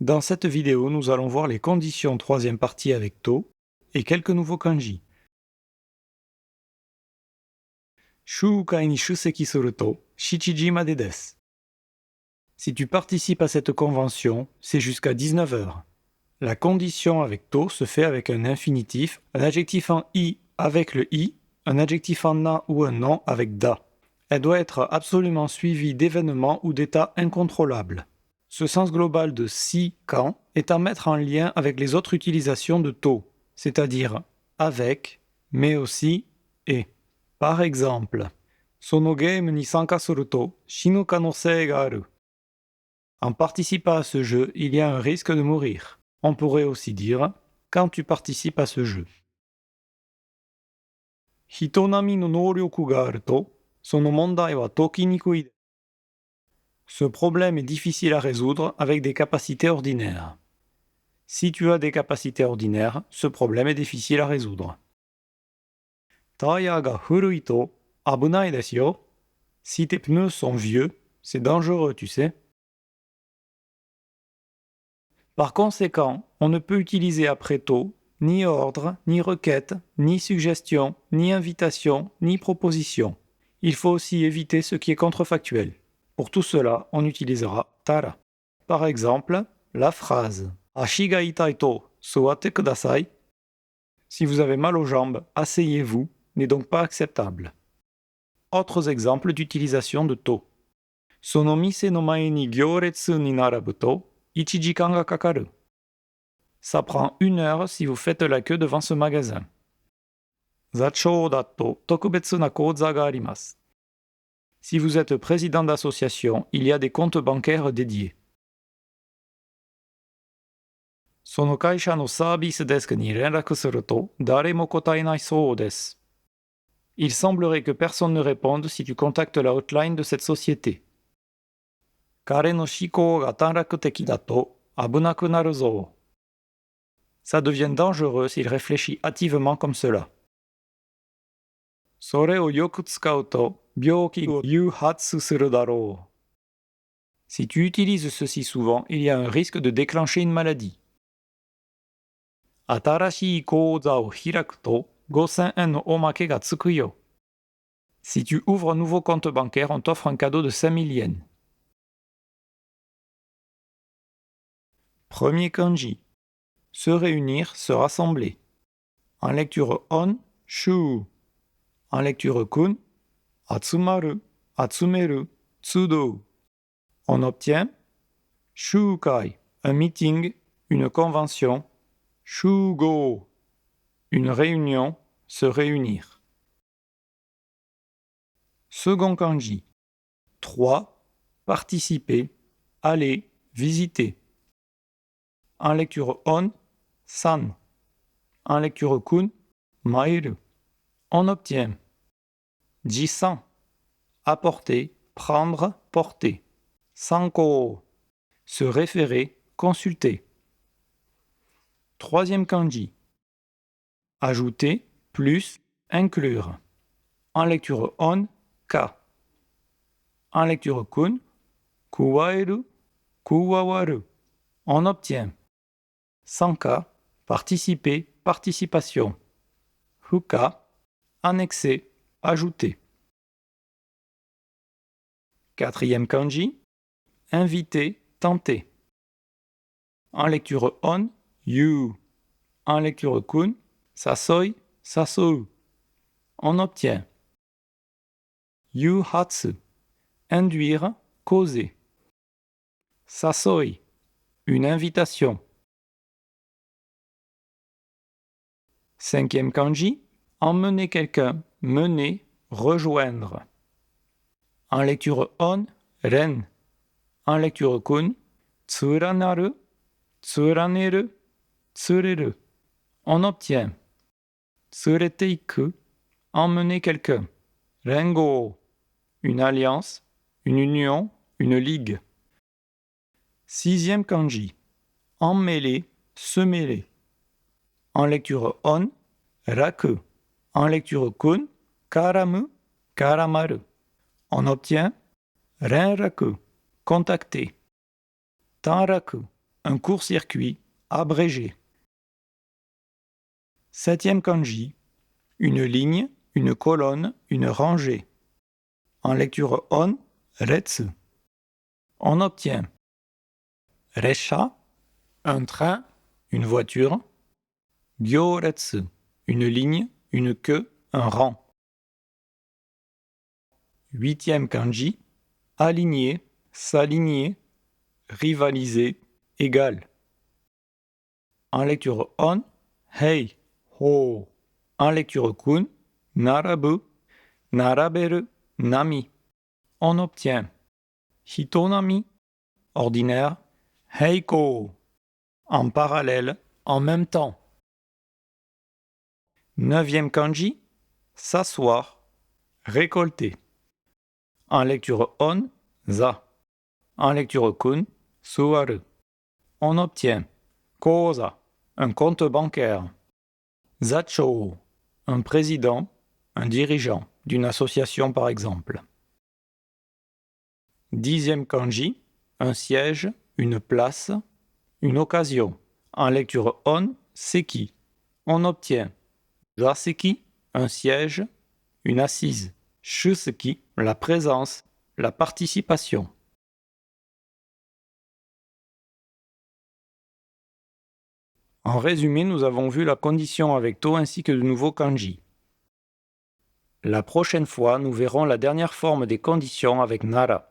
Dans cette vidéo, nous allons voir les conditions troisième partie avec to et quelques nouveaux kanji. Shūkai ni shuseki suru to shichiji made desu. Si tu participes à cette convention, c'est jusqu'à 19 heures. La condition avec to se fait avec un infinitif, un adjectif en i avec le i, un adjectif en na ou un nom avec da. Elle doit être absolument suivie d'événements ou d'états incontrôlables. Ce sens global de si, quand est à mettre en lien avec les autres utilisations de to, c'est-à-dire avec, mais aussi et. Par exemple, Sono game ni sanka suru to shinu kanosei ga aru. En participant à ce jeu, il y a un risque de mourir. On pourrait aussi dire quand tu participes à ce jeu. Hito nami no nouryoku ga aru to, sono mondai wa toki nikui. Ce problème est difficile à résoudre avec des capacités ordinaires. Si tu as des capacités ordinaires, ce problème est difficile à résoudre. Taia ga furui to abunai desu yo. Si tes pneus sont vieux, c'est dangereux, tu sais. Par conséquent, on ne peut utiliser après to ni ordre, ni requête, ni suggestion, ni invitation, ni proposition. Il faut aussi éviter ce qui est contrefactuel. Pour tout cela, on utilisera tara. Par exemple, la phrase Ashi ga itai to suwatte kudasai. Si vous avez mal aux jambes, asseyez-vous n'est donc pas acceptable. Autres exemples d'utilisation de to. Sono mise no mae ni gyoretsu ni narabu to 1 jikan ga kakaru. Ça prend 1 heure si vous faites la queue devant ce magasin. Zachou da to tokubetsu na kouza ga arimasu. Si vous êtes président d'association, il y a des comptes bancaires dédiés. Sono kaisha no service desk ni renraku suru to dare mo kotaenai sou desu. Il semblerait que personne ne réponde si tu contactes la hotline de cette société. Kare no shikou ga tanrakuteki da to abunaku naru zo. Ça devient dangereux s'il réfléchit hâtivement comme cela. Sore o yoku tsukau to byouki o yuhatsu suru daro. Si tu utilises ceci souvent, il y a un risque de déclencher une maladie. Atarashii kouza o hiraku to 5000 yen no omake ga tsuku yo. Si tu ouvres un nouveau compte bancaire, on t'offre un cadeau de 5000 yens. Premier kanji. Se réunir, se rassembler. En lecture on, shu. En lecture kun, atsumaru, atsumeru, tsudo. On obtient shukai, un meeting, une convention, shugo, une réunion, se réunir. Second kanji. 3. Participer, aller, visiter. En lecture on, san. En lecture kun, maeru. On obtient jisan, apporter, prendre, porter. Sanko, se référer, consulter. Troisième kanji. Ajouter, plus, inclure. En lecture on, ka. En lecture kun, kuwaeru, kuwawaru. On obtient sanka, participer, participation. Fuka, annexer, ajouter. Quatrième kanji, inviter, tenter. En lecture on, you. En lecture kun, sasoi, sasou. On obtient yuhatsu, induire, causer. Sasoi, une invitation. Cinquième kanji, emmener quelqu'un, mener, rejoindre. En lecture on, ren. En lecture kun, tsuranaru, tsuraneru, tsureru. On obtient tsurete iku, emmener quelqu'un. Rengo, une alliance, une union, une ligue. Sixième kanji, emmêler, se mêler. En lecture on, raku. En lecture kun, karamu, karamaru. On obtient renraku, contacter. Tanraku, un court-circuit, abrégé. 7e kanji, une ligne, une colonne, une rangée. En lecture on, retsu. On obtient resha, un train, une voiture. Gyoretsu, une ligne, une queue, un rang. 8e kanji, aligner, s'aligner, rivaliser, égal. En lecture on, hei, ho. En lecture kun, narabu, naraberu, nami. On obtient hitonami, ordinaire, heiko, en parallèle, en même temps. 9e kanji, s'asseoir, récolter. En lecture on, za. En lecture kun, suwaru. On obtient koza, un compte bancaire. Zacho, un président, un dirigeant d'une association par exemple. 10e kanji, un siège, une place, une occasion. En lecture on, seki. On obtient jaseki, un siège, une assise. Shuseki, la présence, la participation. En résumé, nous avons vu la condition avec to ainsi que de nouveaux kanji. La prochaine fois, nous verrons la dernière forme des conditions avec nara.